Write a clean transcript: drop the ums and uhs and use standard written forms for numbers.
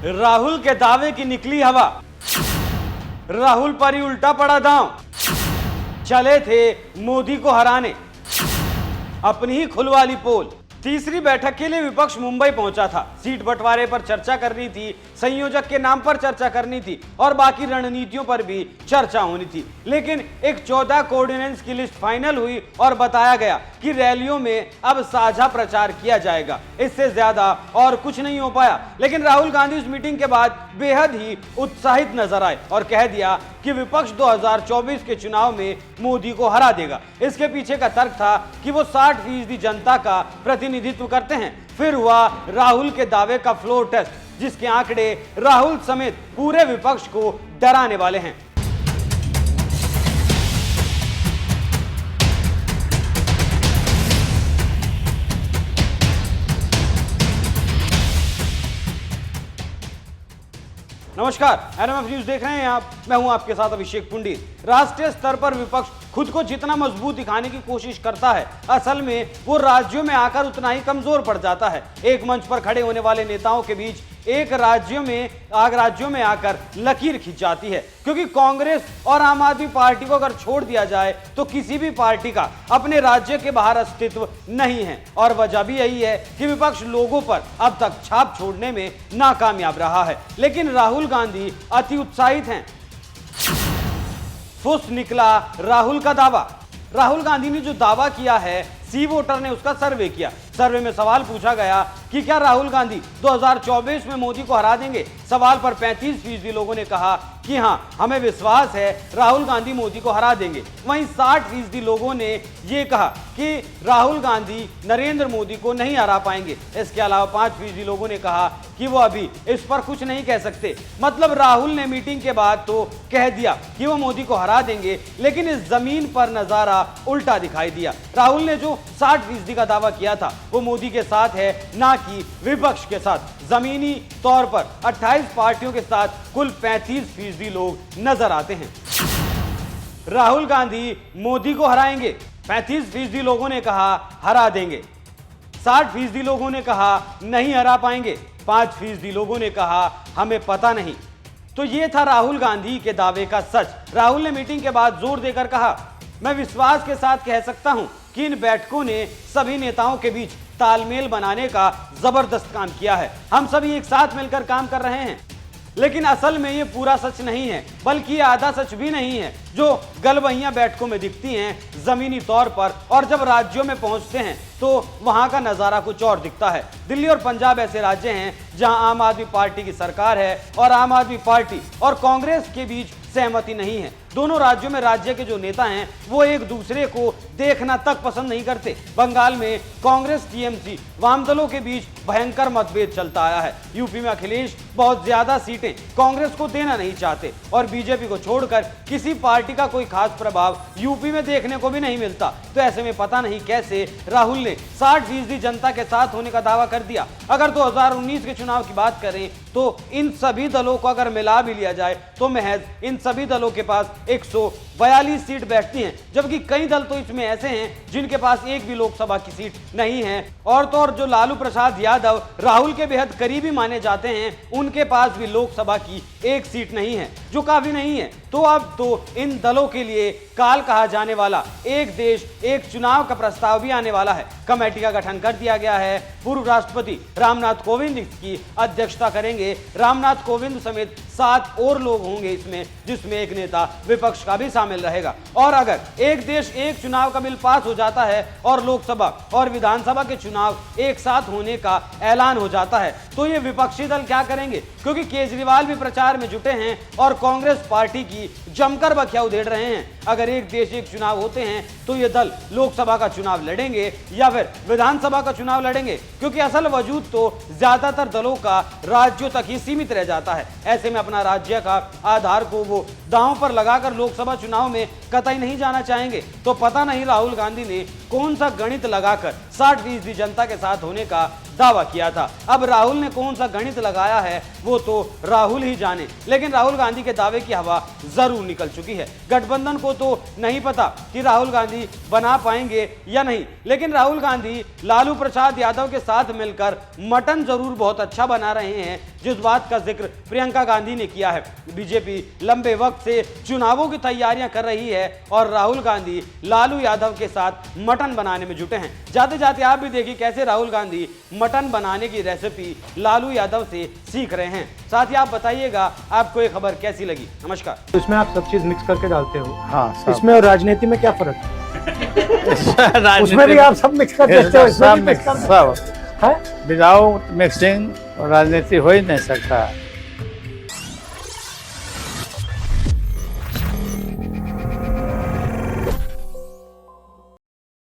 राहुल के दावे की निकली हवा, राहुल पर ही उल्टा पड़ा दांव। चले थे मोदी को हराने, अपनी ही खुलवा ली पोल। तीसरी बैठक के लिए विपक्ष मुंबई पहुंचा था। सीट बंटवारे पर चर्चा करनी थी, संयोजक के नाम पर चर्चा करनी थी और बाकी रणनीतियों पर भी चर्चा होनी थी। लेकिन एक 14 कोऑर्डिनेंस की लिस्ट फाइनल हुई और बताया गया कि रैलियों में अब साझा प्रचार किया जाएगा। इससे ज्यादा और कुछ नहीं हो पाया। लेकिन राहुल गांधी उस मीटिंग के बाद बेहद ही उत्साहित नजर आए और कह दिया कि विपक्ष 2024 के चुनाव में मोदी को हरा देगा। इसके पीछे का तर्क था कि वो 60% जनता का प्रतिनिधित्व करते हैं। फिर हुआ राहुल के दावे का फ्लोर टेस्ट, जिसके आंकड़े राहुल समेत पूरे विपक्ष को डराने वाले हैं। नमस्कार, एनएमएफ न्यूज देख रहे हैं आप। मैं हूं आपके साथ अभिषेक पुंडीर। राष्ट्रीय स्तर पर विपक्ष खुद को जितना मजबूत दिखाने की कोशिश करता है, असल में वो राज्यों में आकर उतना ही कमजोर पड़ जाता है। एक मंच पर खड़े होने वाले नेताओं के बीच एक राज्यों में आकर लकीर खिंच जाती है, क्योंकि कांग्रेस और आम आदमी पार्टी को अगर छोड़ दिया जाए तो किसी भी पार्टी का अपने राज्य के बाहर अस्तित्व नहीं है। और वजह भी यही है कि विपक्ष लोगों पर अब तक छाप छोड़ने में नाकामयाब रहा है। लेकिन राहुल गांधी अति उत्साहित हैं। फुस निकला राहुल का दावा। राहुल गांधी ने जो दावा किया है, सी वोटर ने उसका सर्वे किया। सर्वे में सवाल पूछा गया कि क्या राहुल गांधी 2024 में मोदी को हरा देंगे। सवाल पर 35% लोगों ने कहा कि हां, हमें विश्वास है राहुल गांधी मोदी को हरा देंगे। वहीं 60% लोगों ने यह कहा कि राहुल गांधी नरेंद्र मोदी को नहीं हरा पाएंगे। इसके अलावा 5% लोगों ने कहा कि वो अभी इस पर कुछ नहीं कह सकते। मतलब राहुल ने मीटिंग के बाद तो कह दिया कि वो मोदी को हरा देंगे, लेकिन इस जमीन पर नजारा उल्टा दिखाई दिया। राहुल ने जो 60% का दावा किया था वो मोदी के साथ है, ना कि विपक्ष के साथ। जमीनी तौर पर 28 पार्टियों के साथ कुल 35% लोग नजर आते हैं। राहुल गांधी मोदी को हराएंगे। 35% लोगों ने कहा हरा देंगे। 60% लोगों ने कहा नहीं हरा पाएंगे। 5% लोगों ने कहा हमें पता नहीं। तो ये था राहुल गांधी के दावे का सच। राहुल ने मीटिंग के बाद जोर देकर कहा, मैं विश्वास के साथ कह सकता हूं कि इन बैठकों ने सभी नेताओं के बीच तालमेल बनाने का जबरदस्त काम किया है। हम सभी एक साथ मिलकर काम कर रहे हैं। लेकिन असल में ये पूरा सच नहीं है, बल्कि ये आधा सच भी नहीं है जो गलवहियां बैठकों में दिखती हैं जमीनी तौर पर, और जब राज्यों में पहुंचते हैं तो वहां का नजारा कुछ और दिखता है। दिल्ली और पंजाब ऐसे राज्य हैं जहां आम आदमी पार्टी की सरकार है और आम आदमी पार्टी और कांग्रेस के बीच सहमति नहीं है। दोनों राज्यों में राज्य के जो नेता हैं वो एक दूसरे को देखना तक पसंद नहीं करते। बंगाल में कांग्रेस टीएमसी वाम दलों के बीच भयंकर मतभेद चलता आया है। यूपी में अखिलेश बहुत ज्यादा सीटें कांग्रेस को देना नहीं चाहते और बीजेपी को छोड़कर किसी पार्टी का कोई खास प्रभाव यूपी में देखने को भी नहीं मिलता। तो ऐसे में पता नहीं कैसे राहुल ने 60% जनता के साथ होने का दावा कर दिया। अगर 2019 के चुनाव की बात करें तो इन सभी दलों को अगर मिला भी लिया जाए तो महज इन सभी दलों के पास 142 सीट बैठती हैं, जबकि कई दल तो इसमें ऐसे हैं जिनके पास एक भी लोकसभा की सीट नहीं है। और तो और जो लालू प्रसाद यादव राहुल के बेहद करीबी माने जाते हैं, उनके पास भी लोकसभा की एक सीट नहीं है, जो काफी नहीं है। तो अब तो इन दलों के लिए काल कहा जाने वाला एक देश एक चुनाव का प्रस्ताव भी आने वाला है। कमेटी का गठन कर दिया गया है। पूर्व राष्ट्रपति रामनाथ कोविंद इसकी अध्यक्षता करेंगे। रामनाथ कोविंद समेत 7 और लोग होंगे इसमें, जिसमें एक नेता विपक्ष का भी शामिल रहेगा। और अगर एक देश एक चुनाव का बिल पास हो जाता है और लोकसभा और विधानसभा के चुनाव एक साथ होने का ऐलान हो जाता है तो ये विपक्षी दल क्या करेंगे, क्योंकि केजरीवाल भी प्रचार में जुटे हैं और कांग्रेस पार्टी की जमकर बखिया उधेड़ रहे हैं। अगर एक देश एक चुनाव होते हैं तो ये दल लोकसभा का चुनाव लड़ेंगे या फिर विधानसभा का चुनाव लड़ेंगे, क्योंकि असल वजूद तो ज्यादातर दलों का राज्यों तक ही सीमित रह जाता है। ऐसे में अपना राज्य का आधार को वो दांव पर लगाकर लोकसभा चुनाव में कतई नहीं जाना चाहेंगे। तो पता नहीं राहुल गांधी ने कौन सा गणित लगाकर 60% जनता के साथ होने का दावा किया था। अब राहुल ने कौन सा गणित लगाया है वो तो राहुल ही जाने, लेकिन राहुल गांधी के दावे की हवा जरूर निकल चुकी है। गठबंधन को तो नहीं पता कि राहुल गांधी बना पाएंगे या नहीं, लेकिन राहुल गांधी लालू प्रसाद यादव के साथ मिलकर मटन जरूर बहुत अच्छा बना रहे हैं। जिस बात का जिक्र प्रियंका गांधी ने किया है। बीजेपी लंबे वक्त से चुनावों की तैयारियां कर रही है और राहुल गांधी लालू यादव के साथ मटन बनाने में जुटे हैं। जाते जाते आप भी देखिए कैसे राहुल गांधी मटन बनाने की रेसिपी लालू यादव से सीख रहे हैं। साथ ही आप बताइएगा आपको ये खबर कैसी लगी। नमस्कार। तो इसमें आप सब चीज मिक्स करके डालते हो। हाँ, इसमें और राजनीति में क्या फर्क है? उसमें भी आप सब मिक्स कर देते हो, इसमें भी मिक्स कर सब है? विदाउट मिक्सिंग राजनीति हो ही नहीं सकता।